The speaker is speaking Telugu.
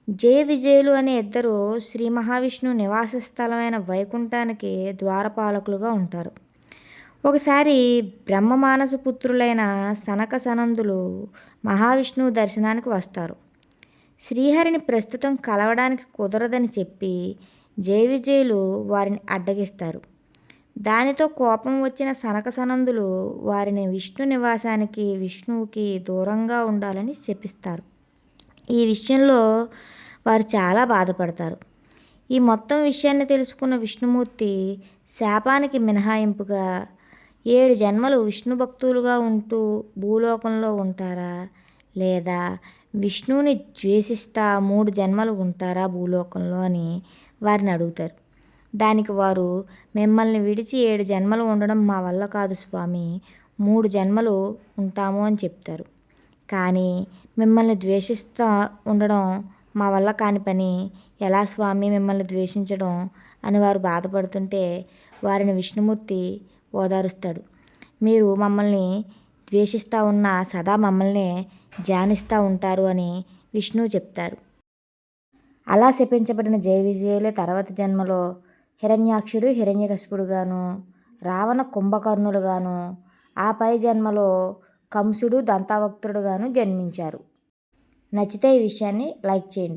జయ విజయులు అనే ఇద్దరు శ్రీ మహావిష్ణువు నివాస స్థలమైన వైకుంఠానికి ద్వారపాలకులుగా ఉంటారు. ఒకసారి బ్రహ్మమానస పుత్రులైన సనక సనందులు మహావిష్ణువు దర్శనానికి వస్తారు. శ్రీహరిని ప్రస్తుతం కలవడానికి కుదరదని చెప్పి జయ విజయులు వారిని అడ్డగిస్తారు. దానితో కోపం వచ్చిన సనక సనందులు వారిని విష్ణు నివాసానికి విష్ణువుకి దూరంగా ఉండాలని శపిస్తారు. ఈ విషయంలో వారు చాలా బాధపడతారు. ఈ మొత్తం విషయాన్ని తెలుసుకున్న విష్ణుమూర్తి శాపానికి మినహాయింపుగా 7 జన్మలు విష్ణు భక్తులుగా ఉంటూ భూలోకంలో ఉంటారా, లేదా విష్ణువుని ద్వేషిస్తా 3 జన్మలు ఉంటారా భూలోకంలో అని వారిని అడుగుతారు. దానికి వారు, మిమ్మల్ని విడిచి 7 జన్మలు ఉండడం మా వల్ల కాదు స్వామి, 3 జన్మలు ఉంటాము అని చెప్తారు. కానీ మిమ్మల్ని ద్వేషిస్తూ ఉండడం మా వల్ల కాని పని, ఎలా స్వామి మిమ్మల్ని ద్వేషించడం అని వారు బాధపడుతుంటే వారిని విష్ణుమూర్తి ఓదారుస్తాడు. మీరు మమ్మల్ని ద్వేషిస్తూ ఉన్నా సదా మమ్మల్ని ధ్యానిస్తూ ఉంటారు అని విష్ణువు చెప్తారు. అలా శపించబడిన జయ విజయులే తర్వాత జన్మలో హిరణ్యాక్షుడు హిరణ్యకశిపుడుగాను, రావణ కుంభకర్ణులుగాను, ఆ పై జన్మలో కంసుడు దంతవక్త్రుడుగాను జన్మించారు. నచ్చితే ఈ విషయాన్ని లైక్ చేయండి.